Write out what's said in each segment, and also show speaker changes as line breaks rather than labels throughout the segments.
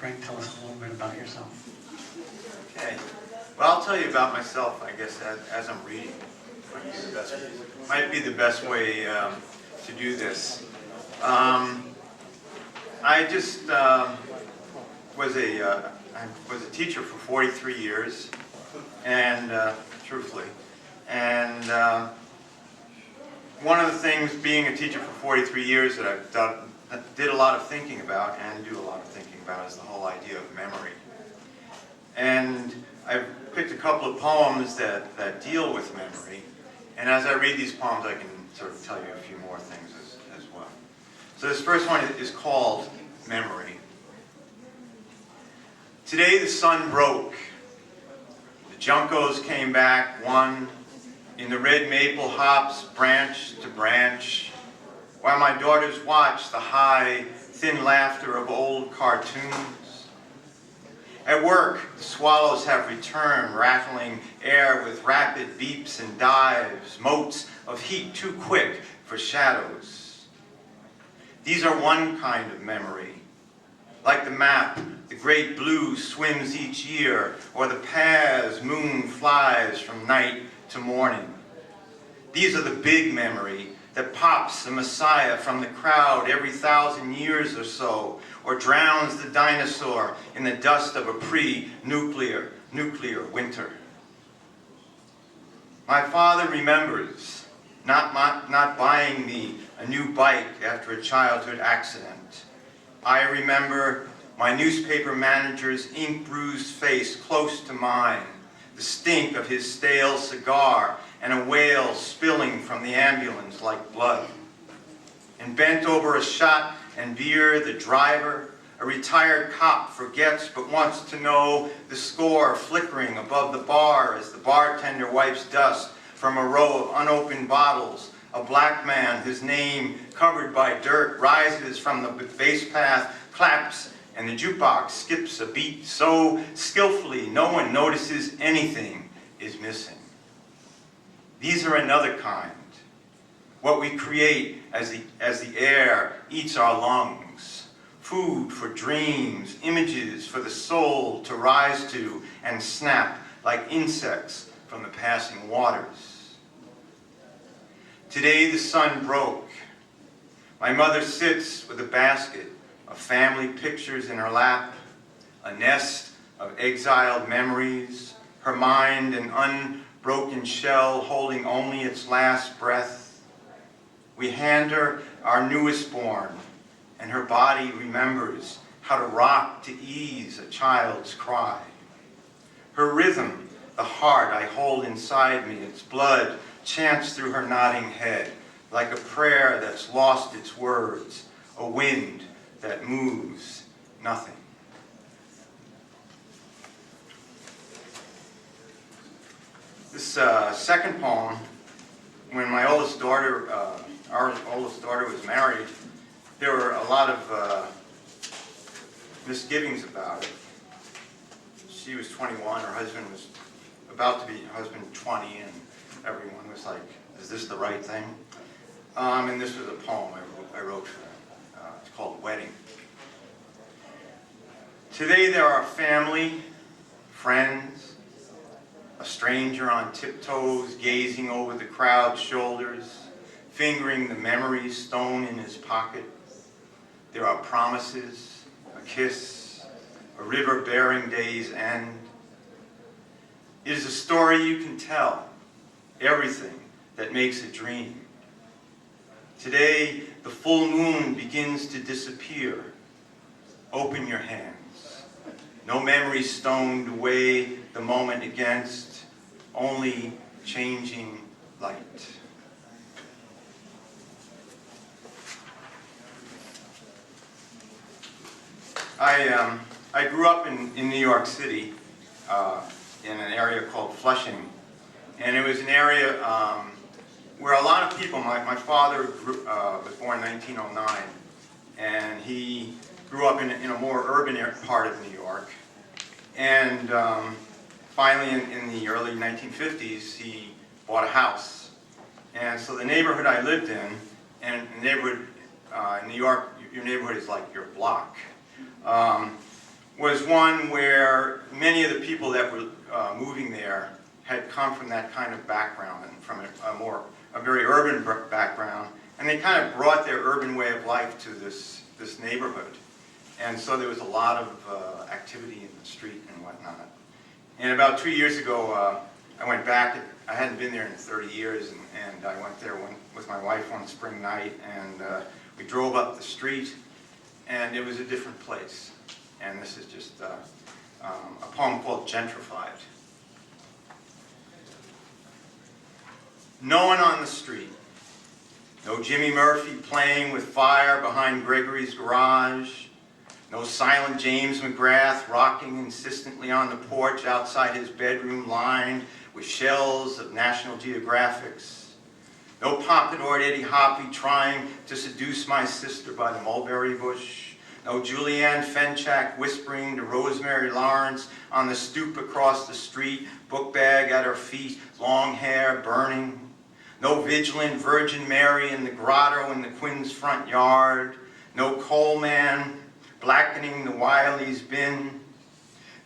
Frank, tell us a little bit about yourself.
Okay. Well, I'll tell you about myself, I guess, as I'm reading. Might be the best way to do this. I just was a teacher for 43 years, and truthfully, and one of the things being a teacher for 43 years that I've did a lot of thinking about and do a lot of thinking about is the whole idea of memory. And I've picked a couple of poems that deal with memory, and as I read these poems I can sort of tell you a few more things as well. So this first one is called Memory. Today the sun broke. The juncos came back, one in the red maple hops, branch to branch, while my daughters watched the high, thin laughter of old cartoons. At work, the swallows have returned, rattling air with rapid beeps and dives, motes of heat too quick for shadows. These are one kind of memory. Like the map, the great blue swims each year, or the paths moon flies from night to morning. These are the big memory that pops the Messiah from the crowd every 1,000 years or so, or drowns the dinosaur in the dust of a pre-nuclear winter. My father remembers not buying me a new bike after a childhood accident. I remember my newspaper manager's ink-bruised face close to mine, the stink of his stale cigar, and a wail spilling from the ambulance like blood. And bent over a shot and beer, the driver, a retired cop, forgets but wants to know the score flickering above the bar as the bartender wipes dust from a row of unopened bottles. A black man, his name covered by dirt, rises from the bass path, claps, and the jukebox skips a beat so skillfully no one notices anything is missing. These are another kind, what we create as the air eats our lungs, food for dreams, images for the soul to rise to and snap like insects from the passing waters. Today the sun broke. My mother sits with a basket of family pictures in her lap, a nest of exiled memories, her mind an unbroken shell holding only its last breath. We hand her our newest born, and her body remembers how to rock to ease a child's cry. Her rhythm, the heart I hold inside me, its blood chants through her nodding head, like a prayer that's lost its words, a wind that moves nothing. This second poem, when my oldest daughter, our oldest daughter was married, there were a lot of misgivings about it. She was 21, her husband was about to be 20, and everyone was like, is this the right thing? And this was a poem I wrote for them. It's called Wedding. Today there are family, friends, a stranger on tiptoes gazing over the crowd's shoulders, fingering the memory stone in his pocket. There are promises, a kiss, a river bearing day's end. It is a story you can tell, everything that makes a dream. Today, the full moon begins to disappear. Open your hands. No memory stone to weigh the moment against, only changing light. I grew up in New York City, in an area called Flushing, and it was an area where a lot of people, my father was born in 1909, and he grew up in a more urban part of New York, and finally in the early 1950s he bought a house. And so the neighborhood I lived in, and the neighborhood in New York, your neighborhood is like your block, was one where many of the people that were moving there had come from that kind of background and from a very urban background, and they kind of brought their urban way of life to this neighborhood. And so there was a lot of activity in the street and whatnot. And about 2 years ago, I went back. I hadn't been there in 30 years, and I went there with my wife one spring night, and we drove up the street, and it was a different place. And this is just a poem called Gentrified. No one on the street. No Jimmy Murphy playing with fire behind Gregory's garage. No silent James McGrath rocking insistently on the porch outside his bedroom lined with shells of National Geographics. No pompadour Eddie Hoppy trying to seduce my sister by the mulberry bush. No Julianne Fenchak whispering to Rosemary Lawrence on the stoop across the street, book bag at her feet, long hair burning. No vigilant Virgin Mary in the grotto in the Quinn's front yard. No coal man blackening the Wiley's bin.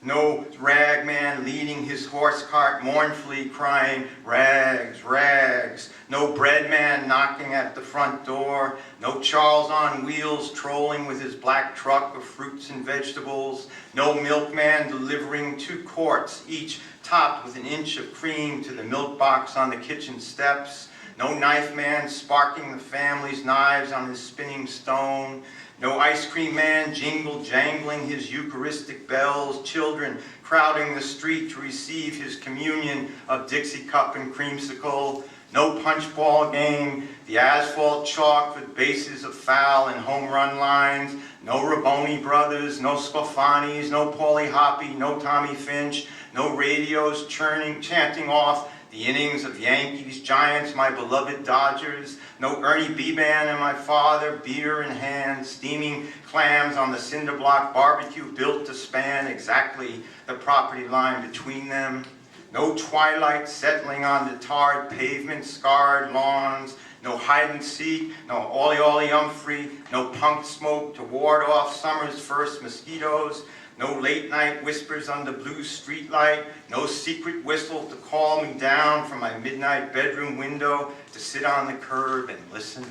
No rag man leading his horse cart mournfully crying, rags, rags. No bread man knocking at the front door. No Charles on wheels trolling with his black truck of fruits and vegetables. No milkman delivering 2 quarts, each topped with an inch of cream to the milk box on the kitchen steps. No knife man sparking the family's knives on his spinning stone. No ice cream man jangling his Eucharistic bells. Children crowding the street to receive his communion of Dixie cup and creamsicle. No punch ball game, the asphalt chalk with bases of foul and home run lines. No Raboni brothers, no Sclafanis, no Paulie Hoppy, no Tommy Finch. No radios chanting off the innings of Yankees, Giants, my beloved Dodgers. No Ernie B-Man and my father, beer in hand, steaming clams on the cinder block barbecue built to span exactly the property line between them. No twilight settling on the tarred pavement, scarred lawns. No hide and seek, no Ollie Ollie Humphrey, no punk smoke to ward off summer's first mosquitoes. No late night whispers under blue streetlight, no secret whistle to call me down from my midnight bedroom window to sit on the curb and listen.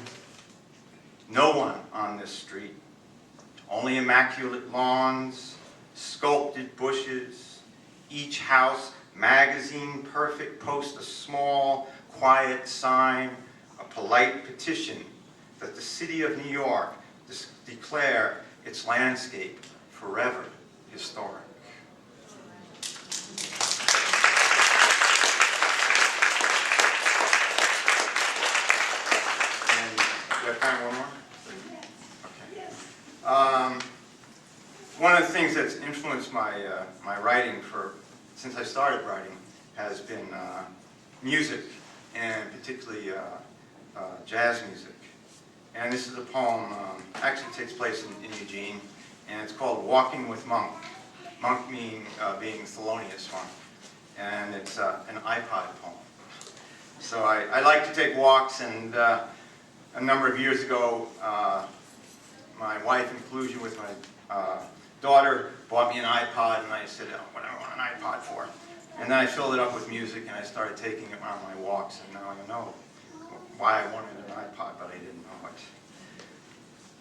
No one on this street, only immaculate lawns, sculpted bushes, each house magazine perfect post a small, quiet sign, a polite petition that the city of New York declare its landscape forever historic. And do I have time for one more? Okay. One of the things that's influenced my writing since I started writing has been music, and particularly jazz music. And this is a poem, actually takes place in Eugene, and it's called Walking with Monk. Monk being Thelonious Monk. And it's an iPod poem. So I like to take walks, and a number of years ago, my wife, in collusion with my daughter, bought me an iPod, and I said, oh, what do I want an iPod for? And then I filled it up with music, and I started taking it on my walks, and now I know why I wanted an iPod, but I didn't know it.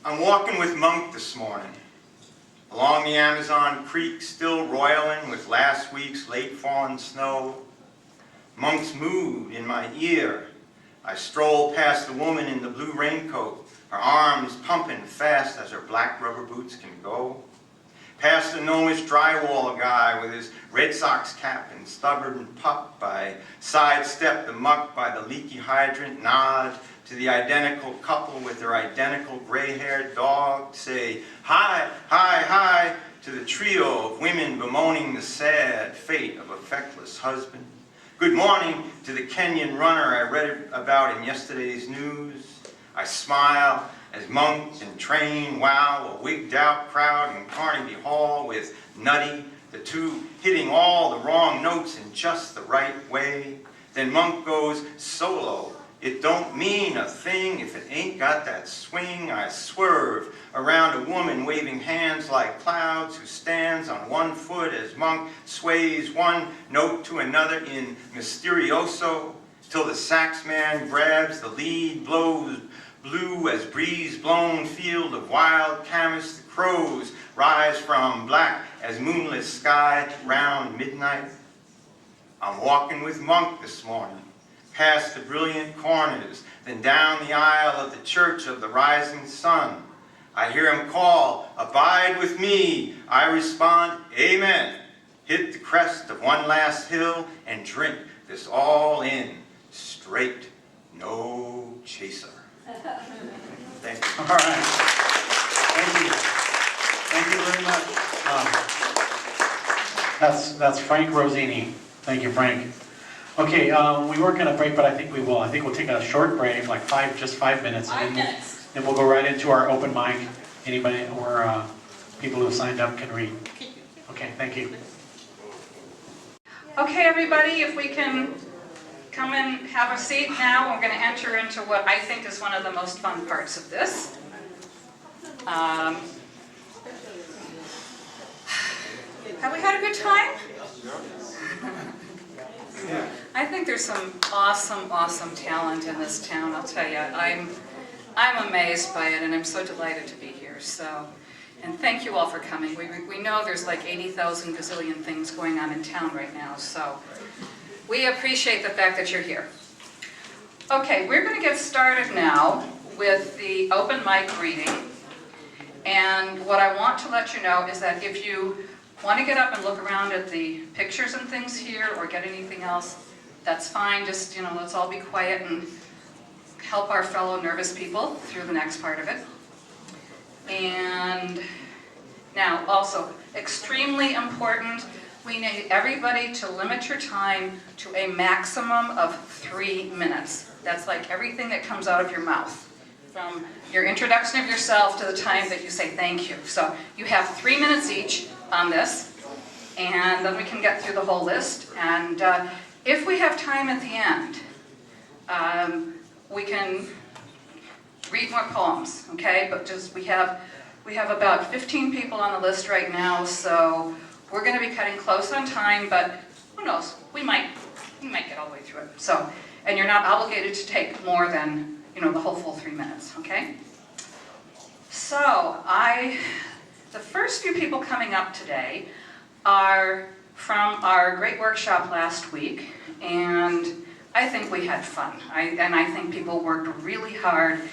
I'm walking with Monk this morning, along the Amazon Creek, still roiling with last week's late fallen snow. Monk's mood in my ear. I stroll past the woman in the blue raincoat, her arms pumping fast as her black rubber boots can go. Past the gnomish drywall guy with his Red Sox cap and stubborn pup. I sidestep the muck by the leaky hydrant, nod to the identical couple with their identical gray-haired dog, say hi, hi, hi to the trio of women bemoaning the sad fate of a feckless husband. Good morning to the Kenyan runner I read about in yesterday's news. I smile as Monk and Train wow a wigged-out crowd in Carnegie Hall with Nutty, the two hitting all the wrong notes in just the right way. Then Monk goes solo It don't mean a thing if it ain't got that swing. I swerve around a woman waving hands like clouds who stands on one foot as monk sways one note to another in Mysterioso, till the sax man grabs the lead, blows blue as breeze-blown field of wild camas. The crows rise from black as moonless sky round midnight. I'm walking with Monk this morning, past the brilliant corners, then down the aisle of the Church of the Rising Sun. I hear him call, "Abide with me." I respond, "Amen." Hit the crest of one last hill and drink this all in, straight, no chaser. Thank you.
All right. Thank you. Thank you very much. That's Frank Rossini. Thank you, Frank. Okay, we were going to break, but I think we will. I think we'll take a short break, like just 5 minutes.
5 minutes.
Then we'll go right into our open mic. Anybody or people who signed up can read. Okay, thank you.
Okay, everybody, if we can come and have a seat now, we're going to enter into what I think is one of the most fun parts of this. Have we had a good time? I think there's some awesome talent in this town, I'll tell you. I'm amazed by it, and I'm so delighted to be here. So, and thank you all for coming. We know there's like 80,000 gazillion things going on in town right now, so we appreciate the fact that you're here. Okay, we're going to get started now with the open mic reading. And what I want to let you know is that if you want to get up and look around at the pictures and things here or get anything else, that's fine. Just, let's all be quiet and help our fellow nervous people through the next part of it. And now, also, extremely important, we need everybody to limit your time to a maximum of 3 minutes. That's like everything that comes out of your mouth, from your introduction of yourself to the time that you say thank you. So you have 3 minutes each on this, and then we can get through the whole list. And if we have time at the end, we can read more poems, okay? But we have about 15 people on the list right now, so we're going to be cutting close on time, but who knows? We might get all the way through it. So, and you're not obligated to take more than, the whole full 3 minutes, okay? So, the first few people coming up today are from our great workshop last week, and I think we had fun. I think people worked really hard,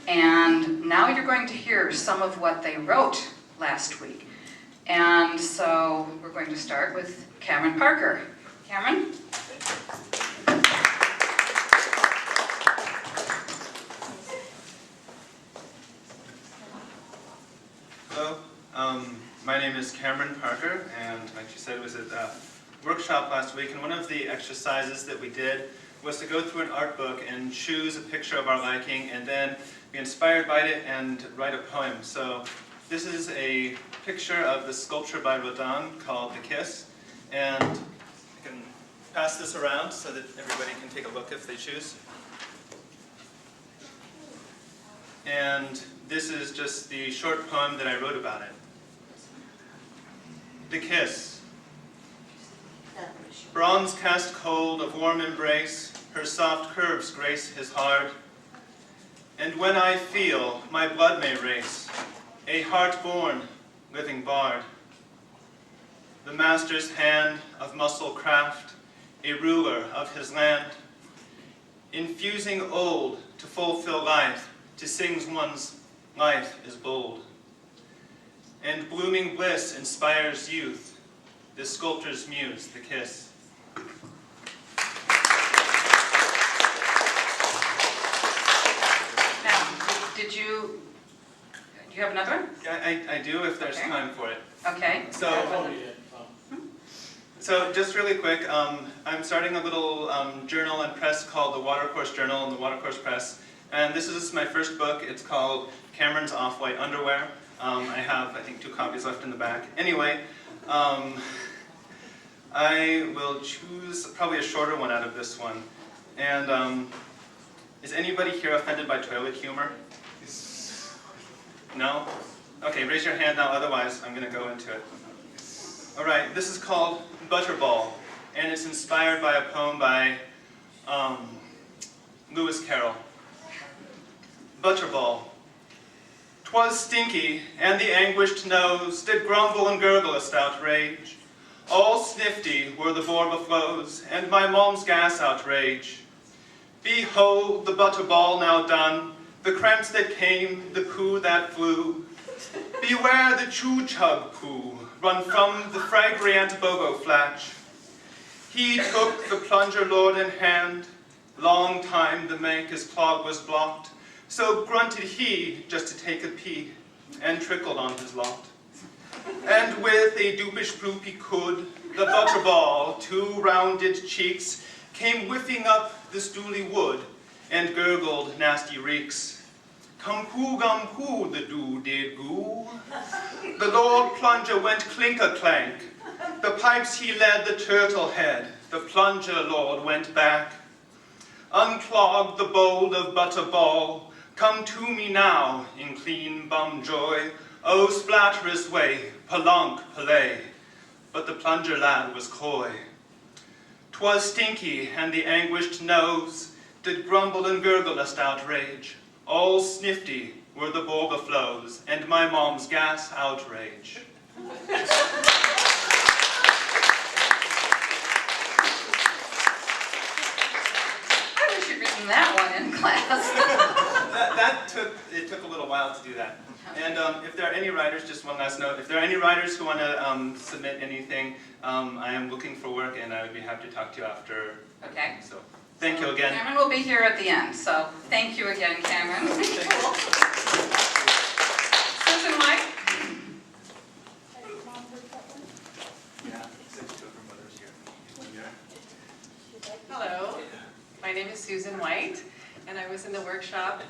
and now you're going to hear some of what they wrote last week. And so we're going to start with Cameron Parker. Cameron?
Hello, my name is Cameron Parker, and like she said, it was at a workshop last week, and one of the exercises that we did was to go through an art book and choose a picture of our liking, and then be inspired by it and write a poem. So this is a picture of the sculpture by Rodin called The Kiss, and I can pass this around so that everybody can take a look if they choose. And this is just the short poem that I wrote about it. The Kiss. Bronze cast cold of warm embrace, her soft curves grace his heart. And when I feel, my blood may race, a heart-born, living bard. The master's hand of muscle craft, a ruler of his land, infusing old to fulfill life, to sing one's life is bold. And blooming bliss inspires youth, the sculptor's muse, the kiss.
Now, do you have another one?
I do if there's time for it.
Okay.
So just really quick, I'm starting a little journal and press called the Watercourse Journal and the Watercourse Press. And this is my first book. It's called Cameron's Off-White Underwear. I have, I think, 2 copies left in the back. Anyway, I will choose probably a shorter one out of this one. And Is anybody here offended by toilet humor? No? Okay, raise your hand now, otherwise I'm going to go into it. All right, this is called Butterball, and it's inspired by a poem by Lewis Carroll. Butterball. 'Twas stinky, and the anguished nose did grumble and gurgle a stout rage. All snifty were the borbaflows, and my mom's gas outrage. Behold the butterball now done, the cramps that came, the poo that flew. Beware the chew-chug poo, run from the fragrant bobo flatch. He took the plunger lord in hand, long time the mank his clog was blocked, so grunted he just to take a pee, and trickled on his lot. And with a doopish bloop he could, the butterball, 2 rounded cheeks, came whiffing up the stooly wood, and gurgled nasty reeks. Come gum poo, the doo did goo. The lord plunger went clink-a-clank. The pipes he led the turtle head, the plunger lord went back. Unclogged the bowl of butterball, come to me now in clean bum joy. Oh, splatterous way, palunk, palay. But the plunger lad was coy. 'Twas stinky, and the anguished nose did grumble and gurgle a stout rage. All snifty were the borbaflows, and my mom's gas outrage.
I wish you'd written that one in class.
It took a little while to do that. And if there are any writers, just one last note, if there are any writers who want to submit anything, I am looking for work, and I would be happy to talk to you after.
Okay.
So, thank you again.
Cameron will be here at the end, so thank you again, Cameron. Susan White?
Hello, my name is Susan White, and I was in the workshop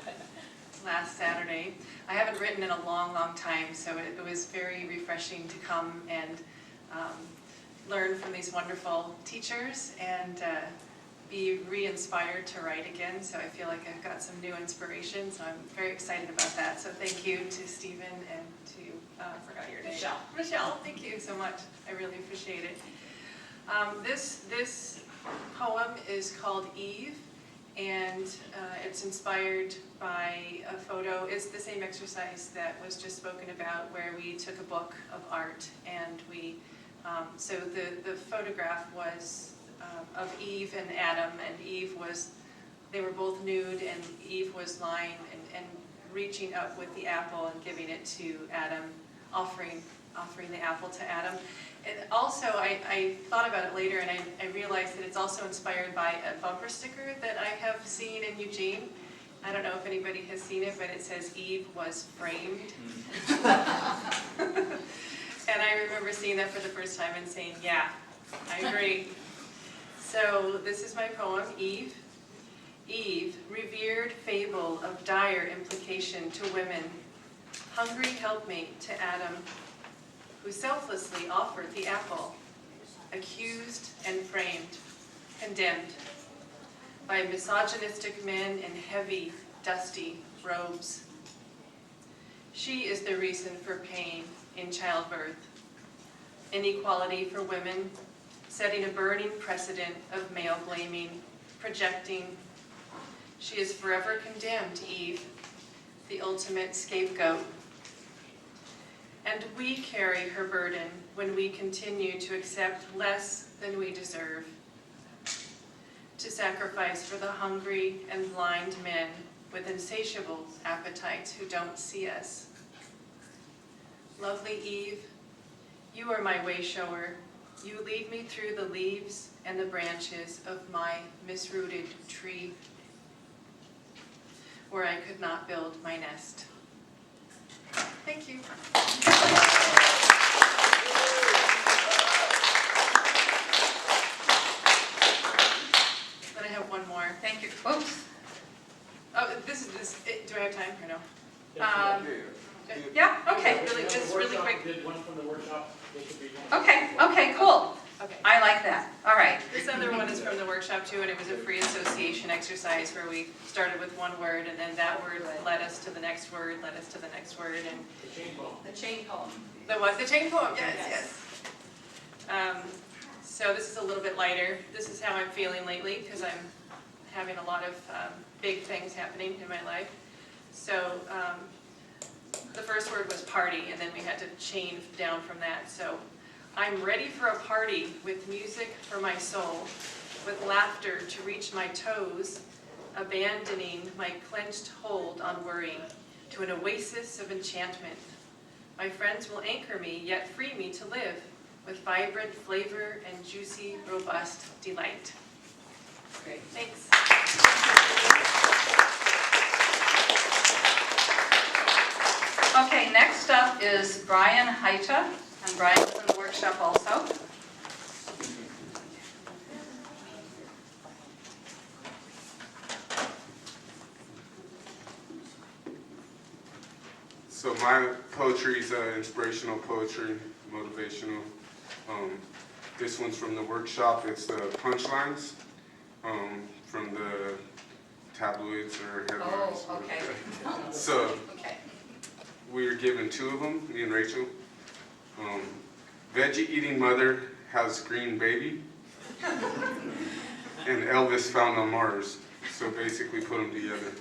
last Saturday. I haven't written in a long, long time, so it was very refreshing to come and learn from these wonderful teachers and be re-inspired to write again. So I feel like I've got some new inspiration, so I'm very excited about that. So thank you to Stephen and to, I forgot your name. Michelle, thank you so much. I really appreciate it. This poem is called Eve, and it's inspired by a photo. It's the same exercise that was just spoken about, where we took a book of art and we, so the photograph was of Eve and Adam, and Eve was, they were both nude, and Eve was lying and reaching up with the apple and giving it to Adam, offering the apple to Adam. And also, I thought about it later, and I realized that it's also inspired by a bumper sticker that I have seen in Eugene. I don't know if anybody has seen it, but it says Eve was framed. And I remember seeing that for the first time and saying, yeah, I agree. So this is my poem, Eve. Eve, revered fable of dire implication to women, hungry helpmate to Adam, who selflessly offered the apple, accused and framed, condemned by misogynistic men in heavy, dusty robes. She is the reason for pain in childbirth, inequality for women, setting a burning precedent of male blaming, projecting. She is forever condemned, Eve, the ultimate scapegoat. And we carry her burden when we continue to accept less than we deserve, to sacrifice for the hungry and blind men with insatiable appetites who don't see us. Lovely Eve, you are my way shower. You lead me through the leaves and the branches of my misrooted tree, where I could not build my nest. Thank you. Then I have one more.
Thank you. Oops.
Oh, this. Do I have time or no?
Yeah, okay.
This is really quick.
Did one from the workshop. They should be one.
Okay, cool.
Okay.
I like that. All right.
This other one is from the workshop too, and it was a free association exercise where we started with one word, and then that word led us to the next word, led us to the next word, and
The chain poem.
the what? The chain poem. Yes. So this is a little bit lighter. This is how I'm feeling lately because I'm having a lot of big things happening in my life. So the first word was party, and then we had to chain down from that. So I'm ready for a party with music for my soul, with laughter to reach my toes, abandoning my clenched hold on worry to an oasis of enchantment. My friends will anchor me, yet free me to live with vibrant flavor and juicy, robust delight.
Great.
Thanks.
Okay, next up is Brian Hyta, and Brian is in the workshop also.
So my poetry is inspirational poetry, motivational. This one's from the workshop. It's the punchlines from the tabloids or headlines.
Oh, okay.
So
Okay.
we were given two of them, me and Rachel. Veggie eating mother has green baby, and Elvis found on Mars. So basically put them together.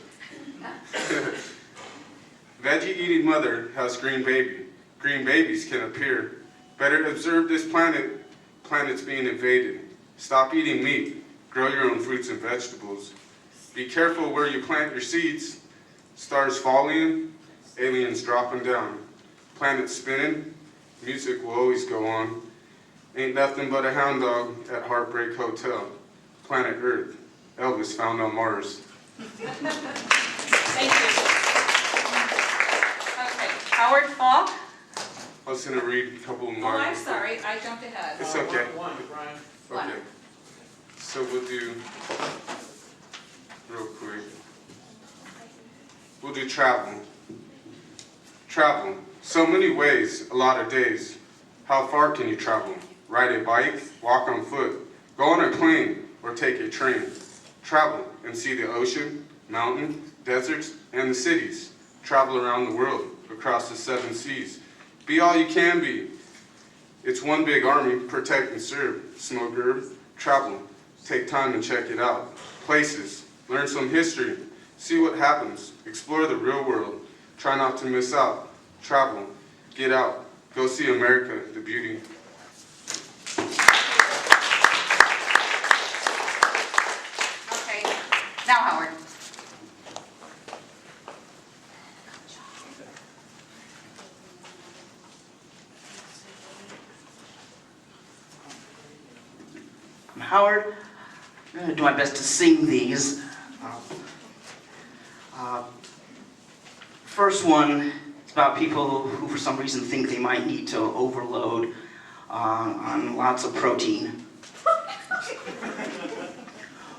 Veggie eating mother has green baby. Green babies can appear. Better observe this planet. Planet's being invaded. Stop eating meat. Grow your own fruits and vegetables. Be careful where you plant your seeds. Stars falling, aliens dropping down. Planet spinning, music will always go on. Ain't nothing but a hound dog at Heartbreak Hotel. Planet Earth, Elvis found on Mars.
Thank you. Okay, Howard Faulk.
I was going to read a couple of
Oh,
mine.
I'm sorry, I jumped ahead.
It's okay.
One, Brian.
One.
Okay. So we'll do, real quick, we'll do travel. Travel. So many ways, a lot of days. How far can you travel? Ride a bike, walk on foot, go on a plane, or take a train. Travel and see the ocean, mountain, deserts, and the cities. Travel around the world, across the 7 seas. Be all you can be. It's one big army, protect and serve. Smoke herb, travel. Take time and check it out. Places, learn some history. See what happens. Explore the real world. Try not to miss out. Travel, get out. Go see America, the beauty.
Okay, now Howard.
I'm Howard. I'm going to do my best to sing these. First one is about people who for some reason think they might need to overload on lots of protein.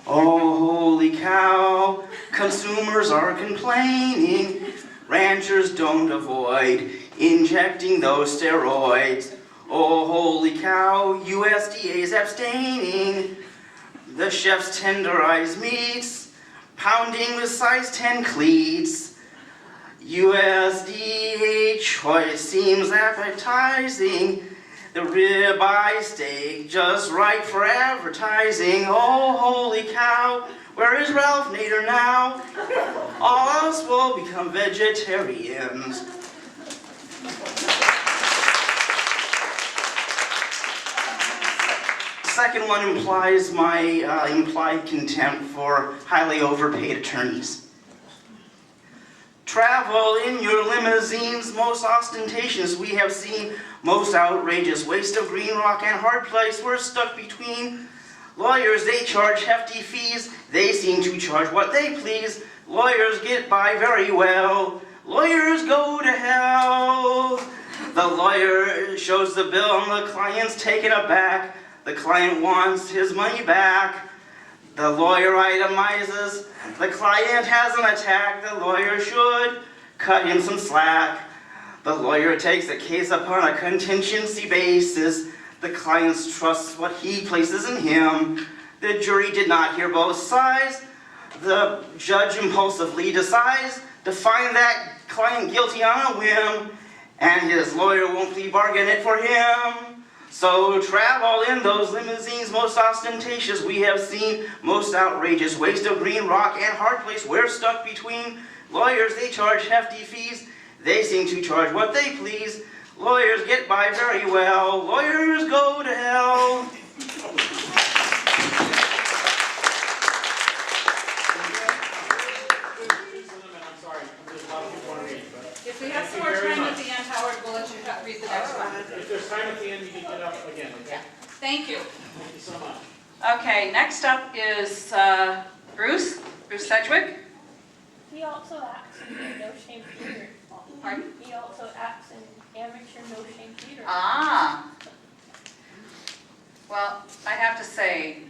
Oh, holy cow, consumers are complaining. Ranchers don't avoid injecting those steroids. Oh, holy cow, USDA's abstaining. The chefs tenderize meats, pounding with size 10 cleats. USDA choice seems appetizing. The ribeye steak just right for advertising. Oh, holy cow, where is Ralph Nader now? All of us will become vegetarians. Second one implies my implied contempt for highly overpaid attorneys. Travel in your limousines, most ostentatious we have seen, most outrageous waste of green rock and hard place we're stuck between. Lawyers, they charge hefty fees, they seem to charge what they please. Lawyers get by very well, lawyers go to hell. The lawyer shows the bill and the client's taken aback. The client wants his money back. The lawyer itemizes. The client has an attack. The lawyer should cut him some slack. The lawyer takes the case upon a contingency basis. The client trusts what he places in him. The jury did not hear both sides. The judge impulsively decides to find that client guilty on a whim, and his lawyer won't plea bargain it for him. So travel in those limousines most ostentatious we have seen, most outrageous waste of green rock and hard place we're stuck between. Lawyers, they charge hefty fees, they seem to charge what they please. Lawyers get by very well, lawyers go to hell.
If we have some more time at the end, Howard, we'll let you read the next one.
If there's time at the end, you can get up again. Okay?
Yeah. Thank you.
Thank you so much.
Okay, next up is Bruce Sedgwick.
He also acts in No Shame Theater.
Pardon?
He also acts in amateur No Shame Theater.
Ah. Well, I have to say,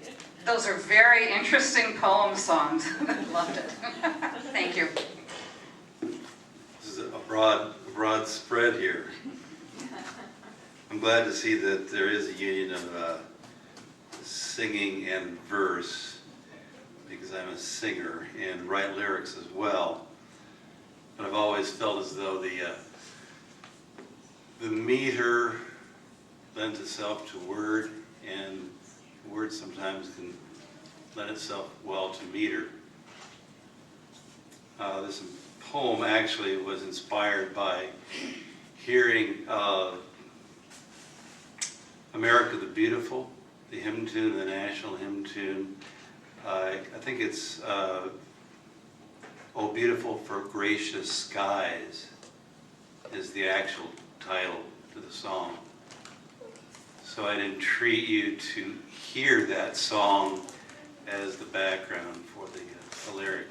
those are very interesting poem songs. Loved it. Thank you.
This is a broad spread here. I'm glad to see that there is a union of singing and verse, because I'm a singer and write lyrics as well. But I've always felt as though the meter lends itself to word, and word sometimes can lend itself well to meter. This poem actually was inspired by hearing America the Beautiful, the hymn tune, the national hymn tune. I think it's Oh Beautiful for Gracious Skies is the actual title to the song. So I'd entreat you to hear that song as the background for the lyric.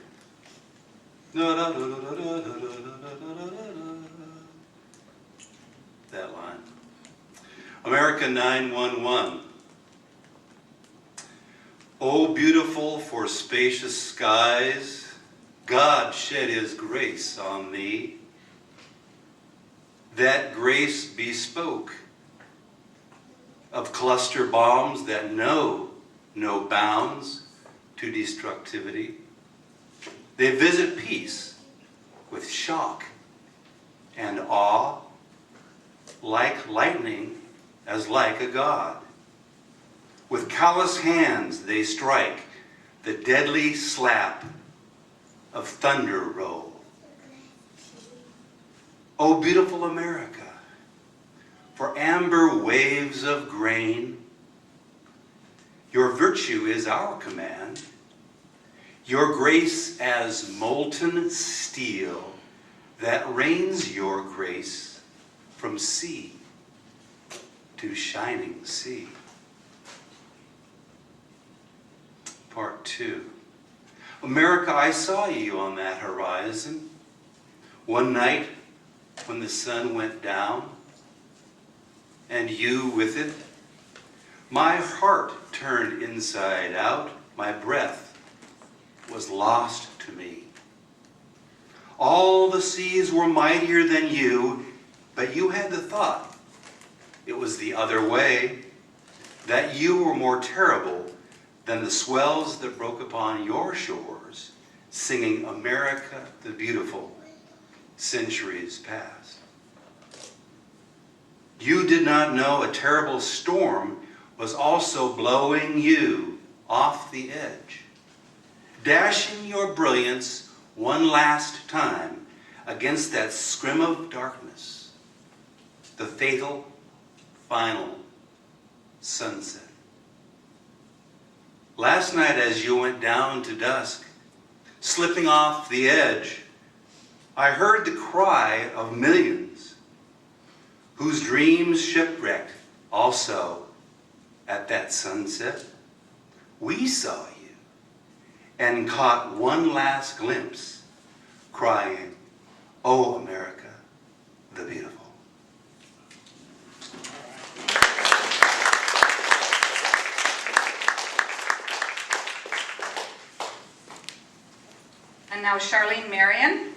That line. America 911. Oh, beautiful for spacious skies, God shed his grace on thee. That grace bespoke of cluster bombs that know no bounds to destructivity. They visit peace with shock and awe, like lightning as like a god. With callous hands they strike the deadly slap of thunder roll. O beautiful America, for amber waves of grain, your virtue is our command. Your grace as molten steel that rains your grace from sea to shining sea. Part 2. America, I saw you on that horizon. One night when the sun went down, and you with it. My heart turned inside out, my breath was lost to me. All the seas were mightier than you, but you had the thought, it was the other way, that you were more terrible than the swells that broke upon your shores, singing America the Beautiful, centuries past. You did not know a terrible storm was also blowing you off the edge, dashing your brilliance one last time against that scrim of darkness, the fatal, final sunset. Last night as you went down to dusk, slipping off the edge, I heard the cry of millions whose dreams shipwrecked also at that sunset. We saw you and caught one last glimpse, crying, "Oh, America, the Beautiful."
And now Charlene Marion.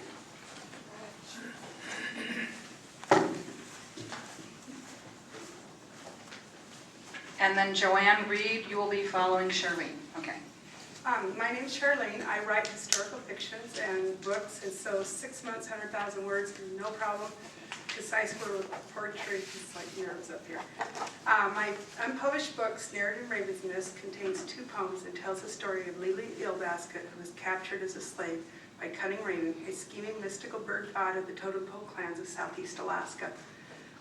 And then Joann Reid, you will be following Charlene. Okay.
My name's Charlene. I write historical fictions and books, and so 6 months, 100,000 words, no problem. Concise poetry, it's like nerves up here. My unpublished book, Narrative Raven's Nest, contains 2 poems and tells the story of Lily Eelbasket, who was captured as a slave by Cunning Raven, a scheming mystical bird god of the totem pole clans of southeast Alaska.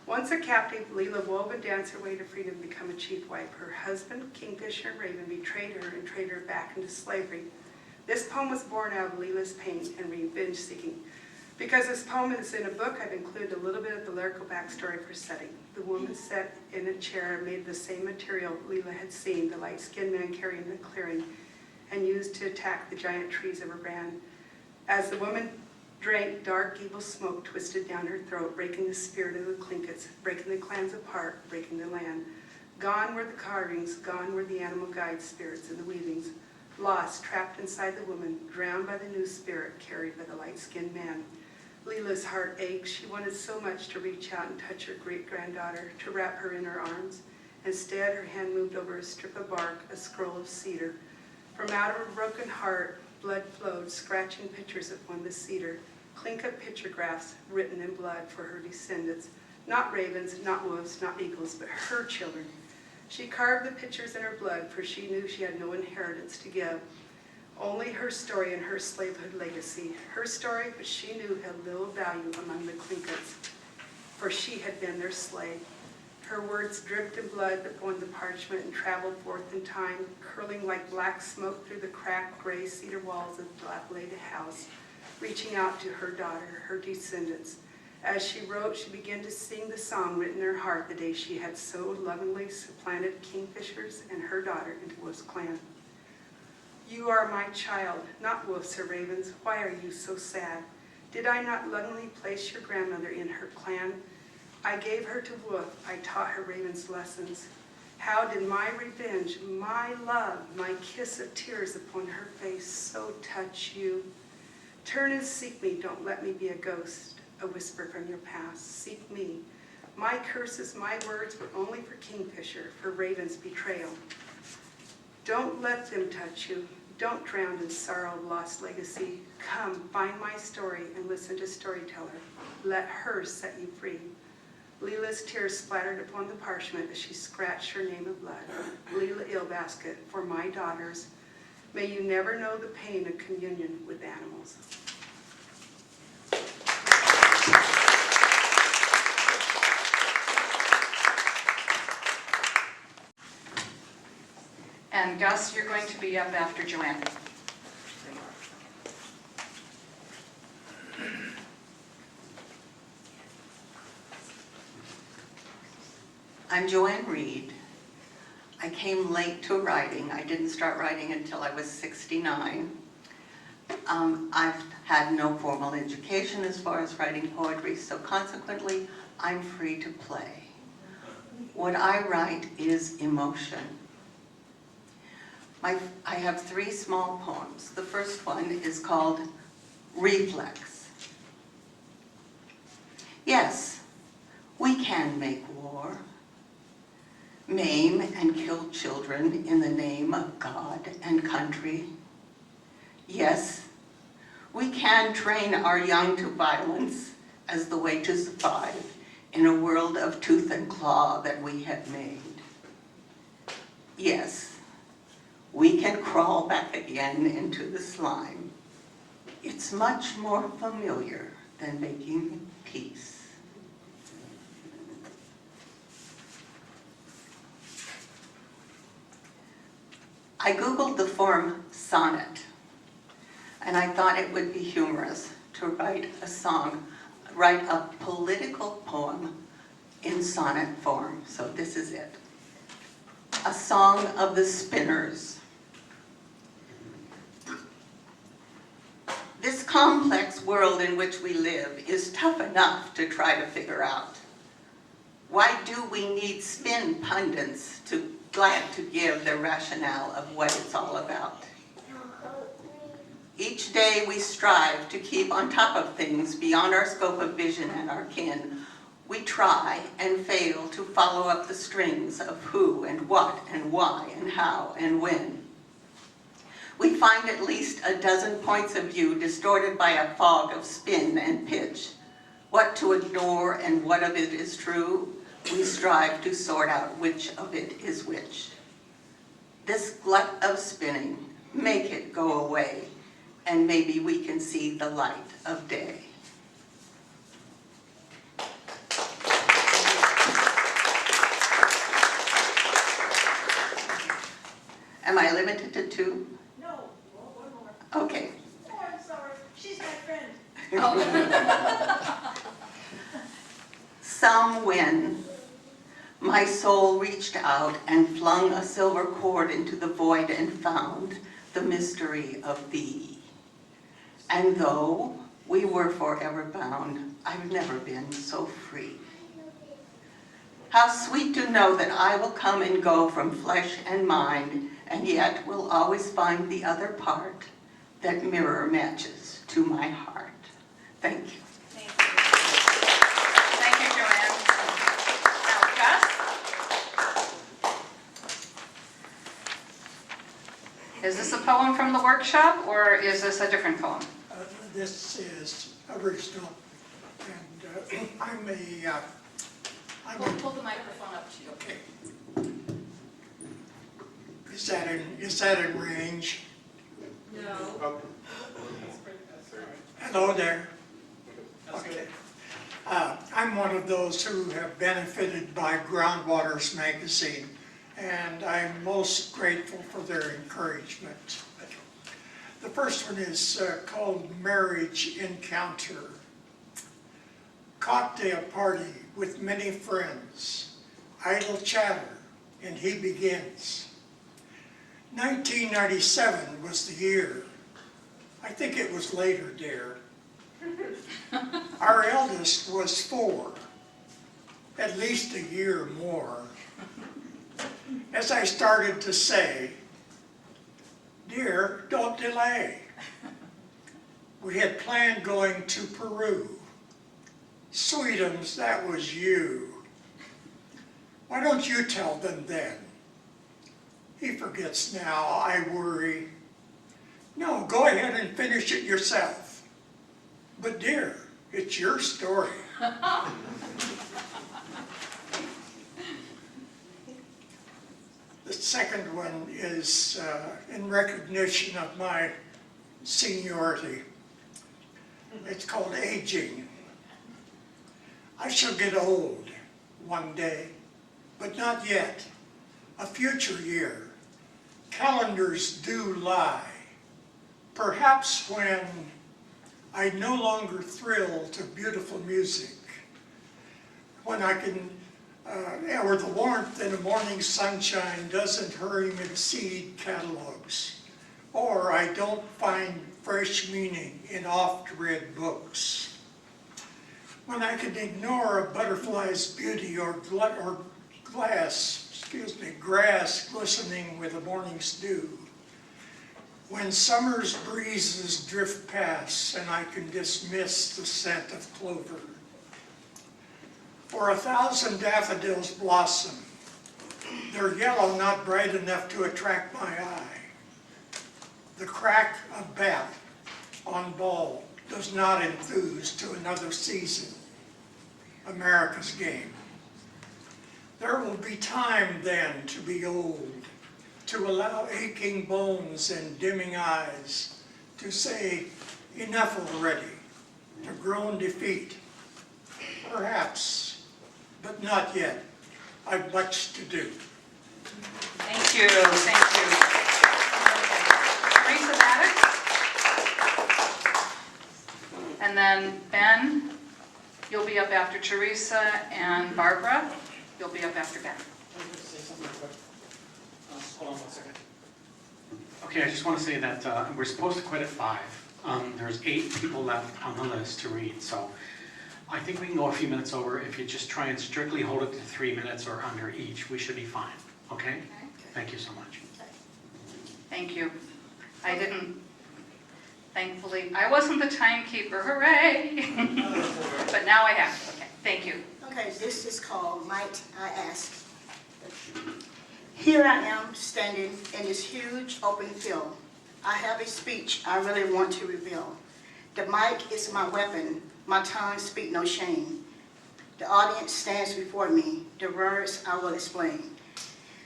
Once a captive, Leela wove and danced her way to freedom and become a chief wife. Her husband, Kingfisher and Raven, betrayed her and traded her back into slavery. This poem was born out of Leela's pain and revenge seeking. Because this poem is in a book, I've included a little bit of the lyrical backstory for setting. The woman sat in a chair made of the same material Leela had seen the light-skinned man carrying the clearing and used to attack the giant trees of her brand. As the woman drank, dark, evil smoke twisted down her throat, breaking the spirit of the Tlinkits, breaking the clans apart, breaking the land. Gone were the carvings, gone were the animal guide spirits and the weavings. Lost, trapped inside the woman, drowned by the new spirit carried by the light-skinned man. Leela's heart ached. She wanted so much to reach out and touch her great-granddaughter, to wrap her in her arms. Instead, her hand moved over a strip of bark, a scroll of cedar. From out of her broken heart, blood flowed, scratching pictures upon the cedar. Clink-up pictographs written in blood for her descendants. Not ravens, not wolves, not eagles, but her children. She carved the pictures in her blood, for she knew she had no inheritance to give. Only her story and her slavehood legacy. Her story, which she knew had little value among the Tlinkits, for she had been their slave. Her words dripped in blood upon the parchment and traveled forth in time, curling like black smoke through the cracked gray cedar walls of the dilapidated house, reaching out to her daughter, her descendants. As she wrote, she began to sing the song written in her heart the day she had so lovingly supplanted Kingfishers and her daughter into Wolf's clan. You are my child, not wolves or ravens. Why are you so sad? Did I not lovingly place your grandmother in her clan? I gave her to Wolf, I taught her ravens lessons. How did my revenge, my love, my kiss of tears upon her face so touch you? Turn and seek me, don't let me be a ghost, a whisper from your past. Seek me. My curses, my words were only for Kingfisher, for Raven's betrayal. Don't let them touch you. Don't drown in sorrow of lost legacy. Come, find my story and listen to Storyteller. Let her set you free. Leela's tears splattered upon the parchment as she scratched her name in blood. Leela Eelbasket, for my daughters, may you never know the pain of communion with animals.
And Gus, you're going to be up after Joann.
I'm Joann Reid. I came late to writing. I didn't start writing until I was 69. I've had no formal education as far as writing poetry, so consequently, I'm free to play. What I write is emotion. I have 3 small poems. The first one is called Reflex. Yes, we can make war, maim and kill children in the name of God and country. Yes, we can train our young to violence as the way to survive in a world of tooth and claw that we have made. Yes, we can crawl back again into the slime. It's much more familiar than making peace. I Googled the form sonnet, and I thought it would be humorous to write a political poem in sonnet form, so this is it. A Song of the Spinners. This complex world in which we live is tough enough to try to figure out. Why do we need spin pundits glad to give their rationale of what it's all about? Each day we strive to keep on top of things beyond our scope of vision and our kin. We try and fail to follow up the strings of who and what and why and how and when. We find at least a dozen points of view distorted by a fog of spin and pitch. What to ignore and what of it is true, we strive to sort out which of it is which. This glut of spinning, make it go away, and maybe we can see the light of day. Am I limited to 2?
No, one more.
Okay.
Oh, I'm sorry. She's my friend.
Some when my soul reached out and flung a silver cord into the void and found the mystery of thee. And though we were forever bound, I've never been so free. How sweet to know that I will come and go from flesh and mind, and yet will always find the other part that mirror matches to my heart. Thank you.
Thank you. Thank you, Joann. Now, Gus? Is this a poem from the workshop, or is this a different poem?
This is original, and I'm
Pull the microphone up to you.
Okay. Is that in range?
No.
Hello there. Okay. I'm one of those who have benefited by Groundwaters magazine, and I'm most grateful for their encouragement. The first one is called Marriage Encounter. Cocktail party with many friends, idle chatter, and he begins. 1997 was the year. I think it was later, dear. Our eldest was 4, at least a year more. As I started to say, dear, don't delay. We had planned going to Peru. Sweetums, that was you. Why don't you tell them then? He forgets now, I worry. No, go ahead and finish it yourself. But dear, it's your story. The second one is in recognition of my seniority. It's called Aging. I shall get old one day, but not yet. A future year. Calendars do lie. Perhaps when I no longer thrill to beautiful music, when I can, or the warmth in the morning sunshine doesn't hurry me to seed catalogs, or I don't find fresh meaning in oft-read books. When I can ignore a butterfly's beauty or grass glistening with the morning's dew. When summer's breezes drift past and I can dismiss the scent of clover. For 1,000 daffodils blossom. They're yellow, not bright enough to attract my eye. The crack of bat on ball does not enthuse to another season. America's game. There will be time then to be old, to allow aching bones and dimming eyes to say, enough already, to groan defeat. Perhaps, but not yet. I've much to do.
Thank you, thank you. Therese Maddox. And then Ben, you'll be up after Teresa, and Barbara, you'll be up after Ben.
Hold on 1 second. Okay, I just want to say that we're supposed to quit at 5. There's 8 people left on the list to read, so I think we can go a few minutes over. If you just try and strictly hold it to 3 minutes or under each, we should be fine, okay? Thank you so much.
Thank you. I didn't, thankfully, I wasn't the timekeeper, hooray! But now I have to, okay, thank you.
Okay, this is called Might I Ask. Here I am standing in this huge open field. I have a speech I really want to reveal. The mic is my weapon, my tongue speak no shame. The audience stands before me, the words I will explain.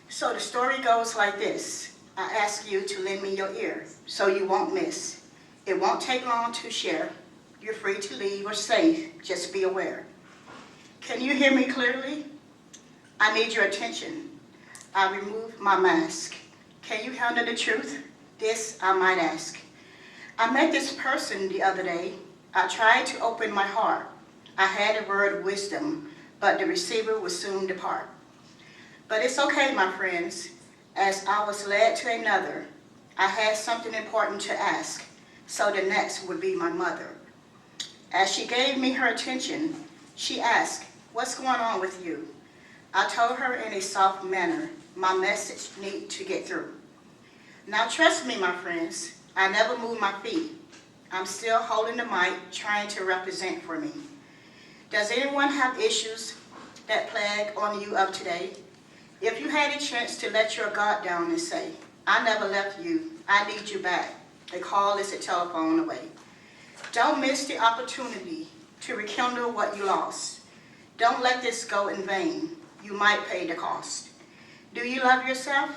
So the story goes like this. I ask you to lend me your ear so you won't miss. It won't take long to share. You're free to leave or stay, just be aware. Can you hear me clearly? I need your attention. I remove my mask. Can you handle the truth? This I might ask. I met this person the other day. I tried to open my heart. I had a word of wisdom, but the receiver would soon depart. But it's okay, my friends. As I was led to another, I had something important to ask, so the next would be my mother. As she gave me her attention, she asked, "What's going on with you?" I told her in a soft manner, my message need to get through. Now trust me, my friends, I never moved my feet. I'm still holding the mic, trying to represent for me. Does anyone have issues that plague on you of today? If you had a chance to let your guard down and say, I never left you, I need you back, the call is a telephone away. Don't miss the opportunity to rekindle what you lost. Don't let this go in vain. You might pay the cost. Do you love yourself?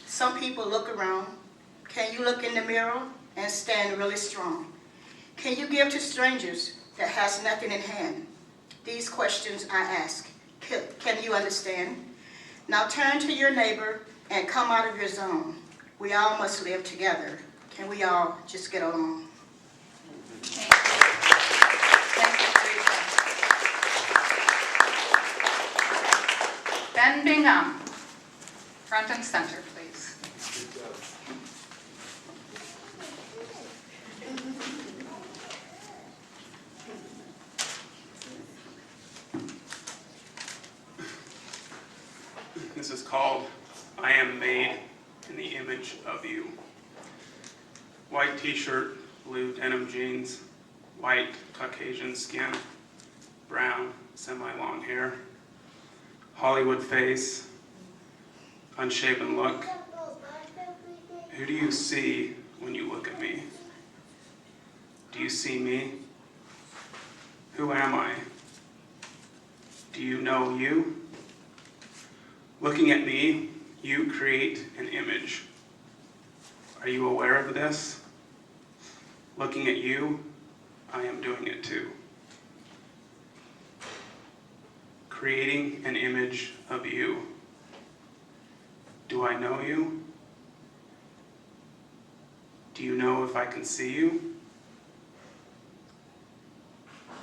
Some people look around. Can you look in the mirror and stand really strong? Can you give to strangers that has nothing in hand? These questions I ask. Can you understand? Now turn to your neighbor and come out of your zone. We all must live together. Can we all just get along?
Thank you, Teresa. Ben Bingham, front and center, please.
This is called I Am Made in the Image of You. White t-shirt, blue denim jeans, white Caucasian skin, brown semi-long hair, Hollywood face, unshaven look. Who do you see when you look at me? Do you see me? Who am I? Do you know you? Looking at me, you create an image. Are you aware of this? Looking at you, I am doing it too. Creating an image of you. Do I know you? Do you know if I can see you?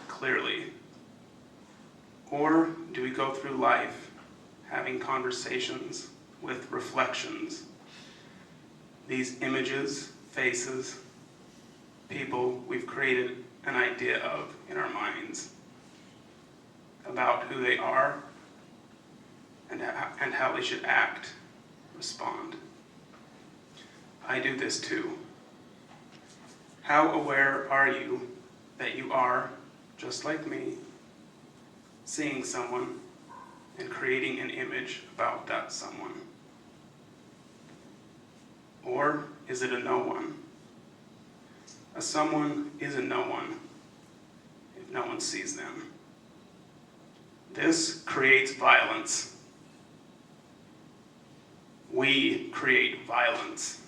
Clearly. Or do we go through life having conversations with reflections? These images, faces, people we've created an idea of in our minds about who they are and how they should act, respond. I do this too. How aware are you that you are, just like me, seeing someone and creating an image about that someone? Or is it a no one? A someone is a no one if no one sees them. This creates violence. We create violence.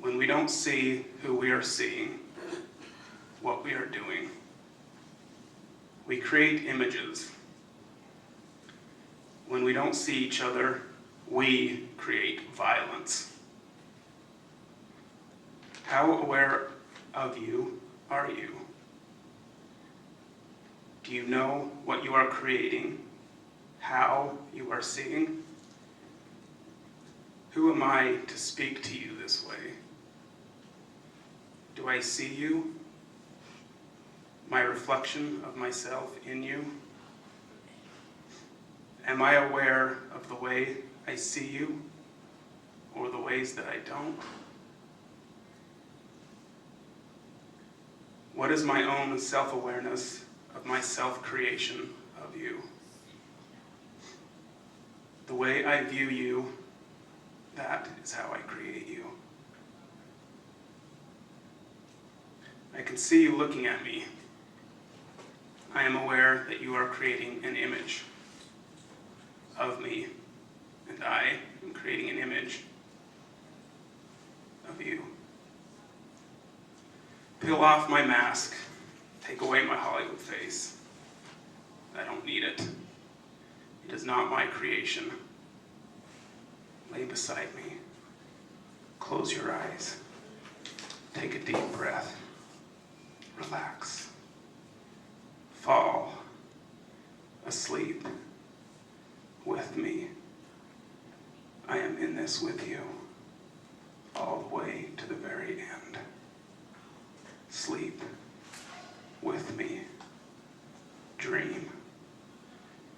When we don't see who we are seeing, what we are doing, we create images. When we don't see each other, we create violence. How aware of you are you? Do you know what you are creating? How you are seeing? Who am I to speak to you this way? Do I see you? My reflection of myself in you? Am I aware of the way I see you or the ways that I don't? What is my own self-awareness of my self-creation of you. The way I view you, that is how I create you. I can see you looking at me. I am aware that you are creating an image of me, and I am creating an image of you. Peel off my mask, take away my Hollywood face. I don't need it. It is not my creation. Lay beside me. Close your eyes. Take a deep breath. Relax. Fall asleep with me. I am in this with you all the way to the very end. Sleep with me. Dream.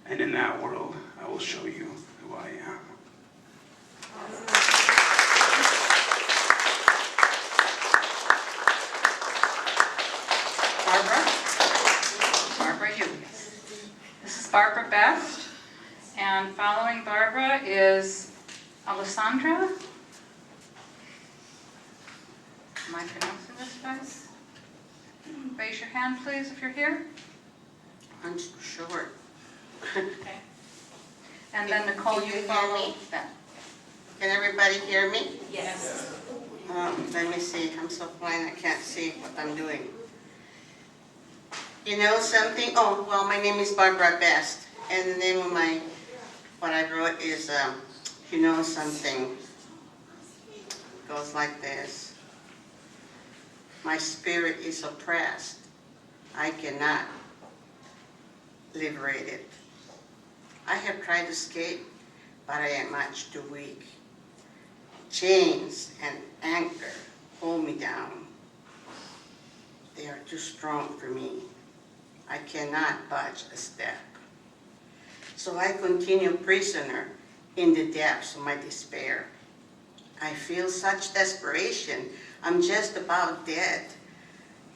And in that world, I will show you who I am.
Barbara, you. This is Barbara Best, and following Barbara is Alessandra. Am I pronouncing this right? Raise your hand, please, if you're here.
I'm short.
Okay. And then Nicole, you follow that.
Can everybody hear me?
Yes.
Let me see. I'm so blind I can't see what I'm doing. You know something? Oh, well, my name is Barbara Best, and the name of what I wrote is, you know something. It goes like this. My spirit is oppressed. I cannot liberate it. I have tried to escape, but I am much too weak. Chains and anchor hold me down. They are too strong for me. I cannot budge a step. So I continue prisoner in the depths of my despair. I feel such desperation, I'm just about dead.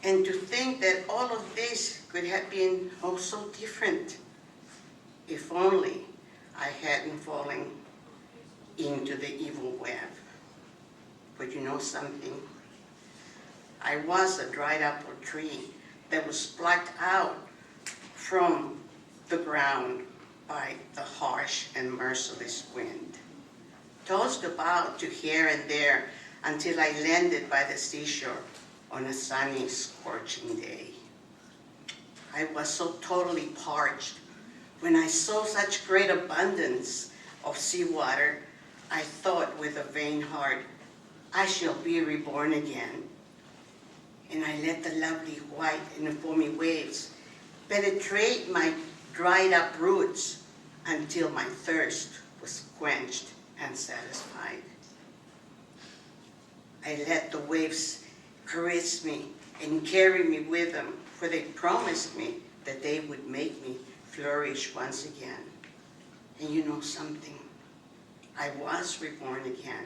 And to think that all of this could have been oh so different if only I hadn't fallen into the evil web. But you know something? I was a dried apple tree that was plucked out from the ground by the harsh and merciless wind, tossed about to here and there until I landed by the seashore on a sunny, scorching day. I was so totally parched. When I saw such great abundance of seawater, I thought with a vain heart, I shall be reborn again. And I let the lovely white and foamy waves penetrate my dried up roots until my thirst was quenched and satisfied. I let the waves caress me and carry me with them, for they promised me that they would make me flourish once again. And you know something? I was reborn again.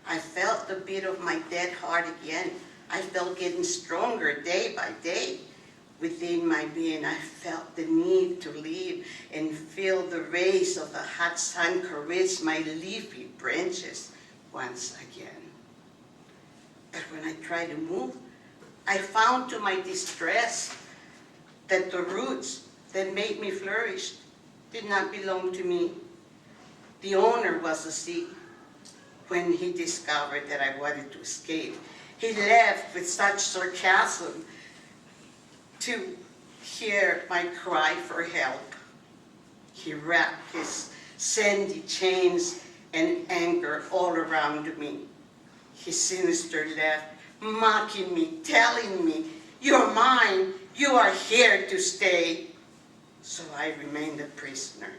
I felt the beat of my dead heart again. I felt getting stronger day by day. Within my being, I felt the need to live and feel the rays of the hot sun caress my leafy branches once again. But when I tried to move, I found to my distress that the roots that made me flourish did not belong to me. The owner was the sea. When he discovered that I wanted to escape, he left with such sarcasm to hear my cry for help. He wrapped his sandy chains and anchor all around me. His sinister laugh, mocking me, telling me, "You're mine, you are here to stay." So I remained a prisoner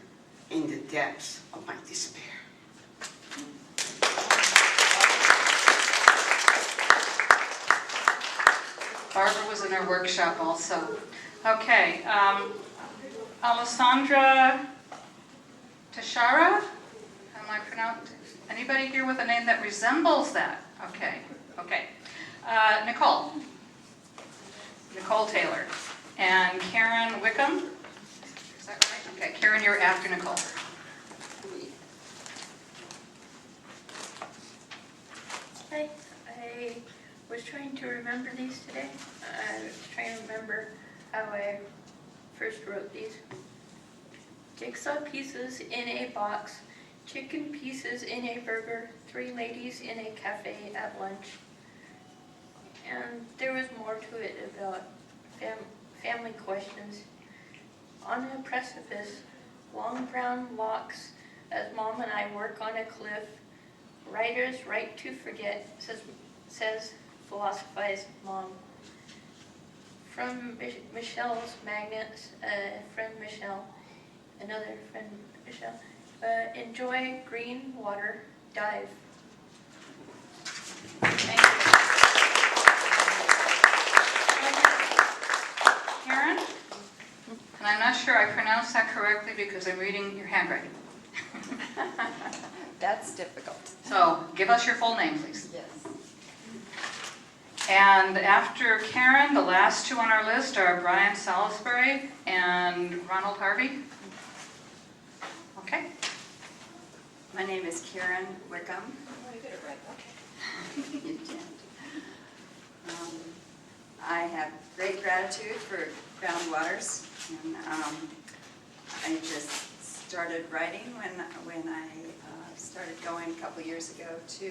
in the depths of my despair.
Barbara was in our workshop also. Okay, Alessandra Teixeira? Am I pronounced? Anybody here with a name that resembles that? Okay, okay. Nicole Taylor. And Karen Wickem. Is that right? Okay, Karen, you're after Nicole.
Hi, I was trying to remember these today. I was trying to remember how I first wrote these. Jigsaw pieces in a box, chicken pieces in a burger, 3 ladies in a cafe at lunch. And there was more to it about family questions. On a precipice, long brown locks, as Mom and I work on a cliff. Writer's right to forget, says philosophized Mom. From Michelle's magnets, friend Michelle, another friend Michelle. Enjoy green water, dive.
Thank you. Karen? And I'm not sure I pronounced that correctly because I'm reading your handwriting.
That's difficult.
So give us your full name, please.
Yes.
And after Karen, the last 2 on our list are Brian Salisbury and Ronald Harvey. Okay.
My name is Karen Wickem. Oh, you got it right. Okay. You did. I have great gratitude for Groundwaters, and I just started writing when I started going a couple years ago to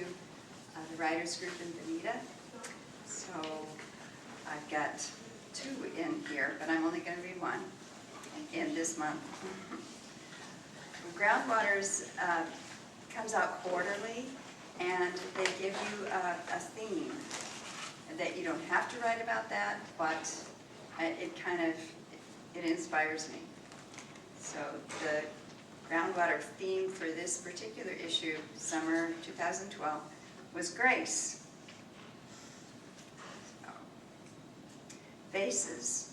the writers group in Bonita. So I've got 2 in here, but I'm only going to read 1 in this month. Groundwaters comes out quarterly, and they give you a theme that you don't have to write about that, but it inspires me. So the groundwater theme for this particular issue, summer 2012, was grace. So, faces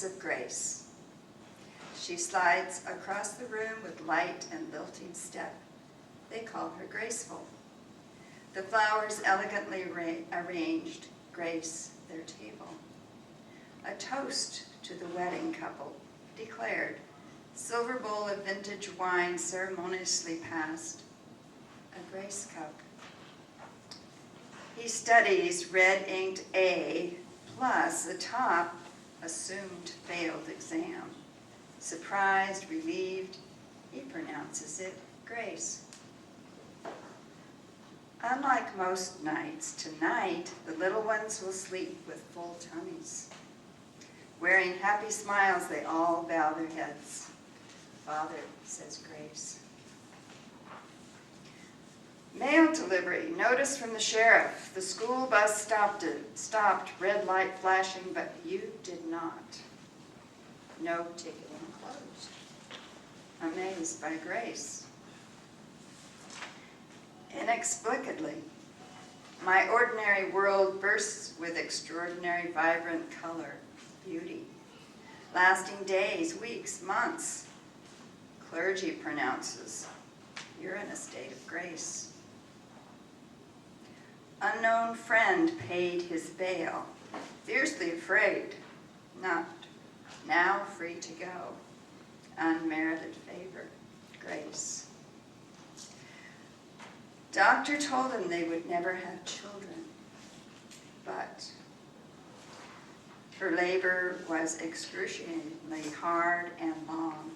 of grace. She slides across the room with light and lilting step. They call her graceful. The flowers elegantly arranged grace their table. A toast to the wedding couple declared. Silver bowl of vintage wine ceremoniously passed. A grace cup. He studies red-inked A plus atop assumed failed exam. Surprised, relieved, he pronounces it grace. Unlike most nights, tonight the little ones will sleep with full tummies. Wearing happy smiles, they all bow their heads. Father says grace. Mail delivery, notice from the sheriff. The school bus stopped, red light flashing, but you did not. No ticketing closed. Amazed by grace. Inexplicably, my ordinary world bursts with extraordinary vibrant color, beauty, lasting days, weeks, months. Clergy pronounces, you're in a state of grace. Unknown friend paid his bail, fiercely afraid, not now free to go. Unmerited favor, grace. Doctor told them they would never have children, but her labor was excruciatingly hard and long.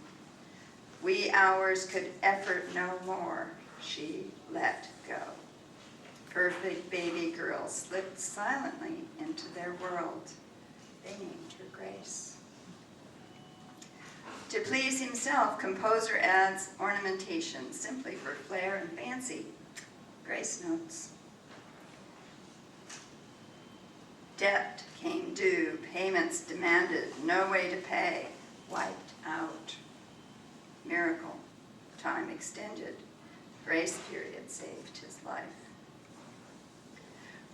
Wee hours could effort no more, she let go. Perfect baby girl slipped silently into their world. They named her Grace. To please himself, composer adds ornamentation simply for flair and fancy. Grace notes. Debt came due, payments demanded, no way to pay, wiped out. Miracle, time extended, grace period saved his life.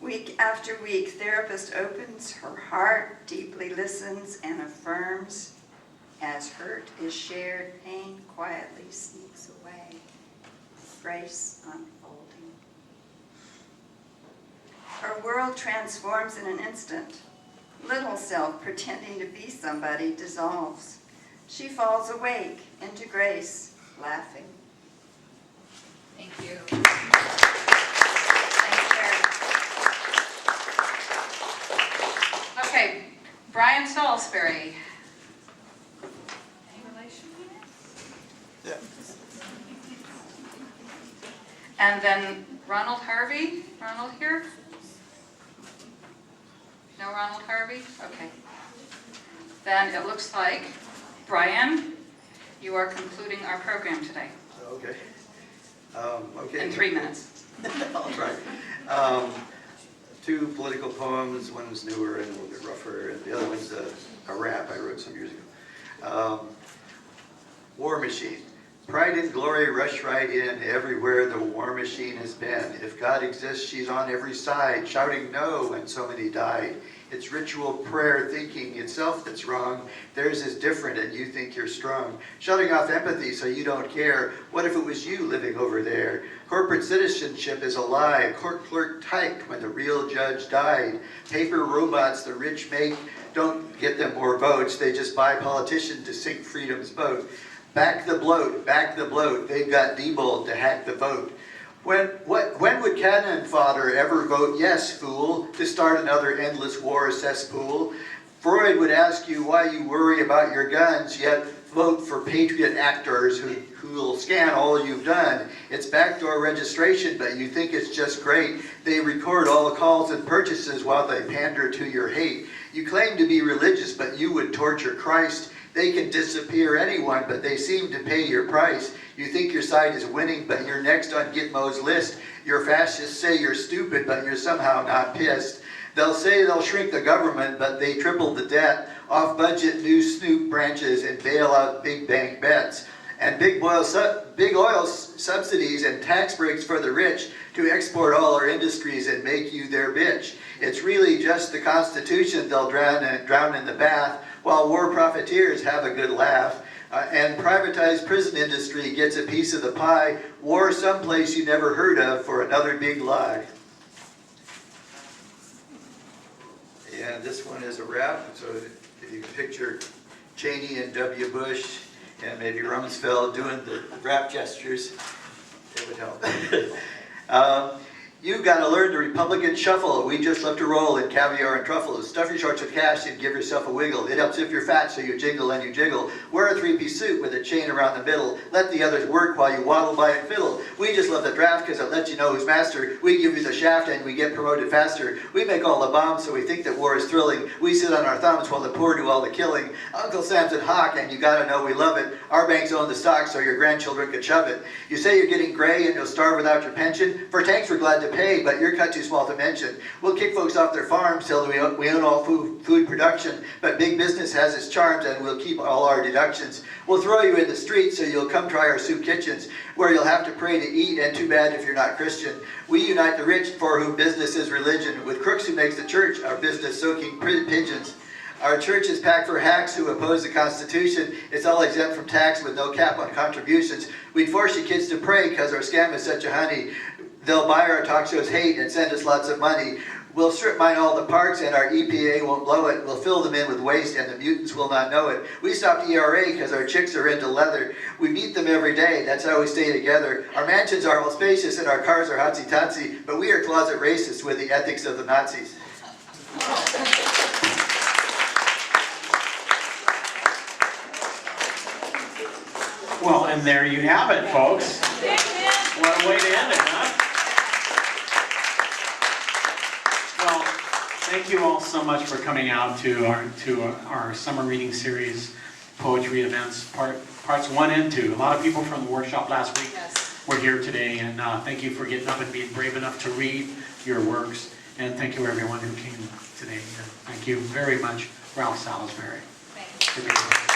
Week after week, therapist opens her heart, deeply listens and affirms. As hurt is shared, pain quietly sneaks away. Grace unfolding. Her world transforms in an instant. Little self pretending to be somebody dissolves. She falls awake into grace, laughing.
Thank you. Thanks, Sharon. Okay, Brian Salisbury. Any relation?
Yeah.
And then Ronald Harvey. Ronald here? No Ronald Harvey? Okay. Then it looks like, Brian, you are concluding our program today.
Okay. Okay.
In 3 minutes.
I'll try. Two political poems. One's newer and a little bit rougher, and the other one's a rap I wrote some years ago. War Machine. Pride and glory rush right in everywhere the war machine has been. If God exists, she's on every side, shouting no when so many died. It's ritual prayer thinking itself that's wrong. Theirs is different and you think you're strong. Shutting off empathy so you don't care. What if it was you living over there? Corporate citizenship is a lie. Court clerk typed when the real judge died. Paper robots the rich make don't get them more votes. They just buy politicians to sink freedom's boat. Back the bloat, they've got Diebold to hack the vote. When would cannon fodder ever vote yes, fool, to start another endless war cesspool? Freud would ask you why you worry about your guns, yet vote for patriot actors who'll scan all you've done. It's backdoor registration, but you think it's just great. They record all the calls and purchases while they pander to your hate. You claim to be religious, but you would torture Christ. They can disappear anyone, but they seem to pay your price. You think your side is winning, but you're next on Gitmo's list. Your fascists say you're stupid, but you're somehow not pissed. They'll say they'll shrink the government, but they tripled the debt. Off-budget new Snoop branches and bail out big bank bets. And big oil subsidies and tax breaks for the rich to export all our industries and make you their bitch. It's really just the Constitution they'll drown in the bath, while war profiteers have a good laugh. And privatized prison industry gets a piece of the pie. War someplace you never heard of for another big lie. And this one is a rap, so if you can picture Cheney and W. Bush and maybe Rumsfeld doing the rap gestures, it would help. You've got to learn the Republican shuffle. We just love to roll in caviar and truffles. Stuff your shorts with cash and give yourself a wiggle. It helps if you're fat, so you jiggle and you jiggle. Wear a three-piece suit with a chain around the middle. Let the others work while you waddle by and fiddle. We just love the draft because it lets you know who's master. We give you the shaft and we get promoted faster. We make all the bombs, so we think that war is thrilling. We sit on our thumbs while the poor do all the killing. Uncle Sam's at Hawk, and you gotta know we love it. Our banks own the stock, so your grandchildren can shove it. You say you're getting gray and you'll starve without your pension. For tanks we're glad to pay, but you're cut too small to mention. We'll kick folks off their farms till we own all food production, but big business has its charms and we'll keep all our deductions. We'll throw you in the streets so you'll come try our soup kitchens, where you'll have to pray to eat, and too bad if you're not Christian. We unite the rich for whom business is religion, with crooks who makes the church our business soaking pigeons. Our church is packed for hacks who oppose the Constitution. It's all exempt from tax with no cap on contributions. We'd force you kids to pray because our scam is such a honey. They'll buy our talk shows hate and send us lots of money. We'll strip mine all the parks and our EPA won't blow it. We'll fill them in with waste and the mutants will not know it. We stopped ERA because our chicks are into leather. We beat them every day, that's how we stay together. Our mansions are all spacious and our cars are hotsy-totsy, but we are closet racists with the ethics of the Nazis.
Well, and there you have it, folks. What a way to end it, huh? Well, thank you all so much for coming out to our summer reading series, poetry events, parts 1 and 2. A lot of people from the workshop last week were here today, and thank you for getting up and being brave enough to read your works. And thank you everyone who came today. And thank you very much, Ralph Salisbury, for being here.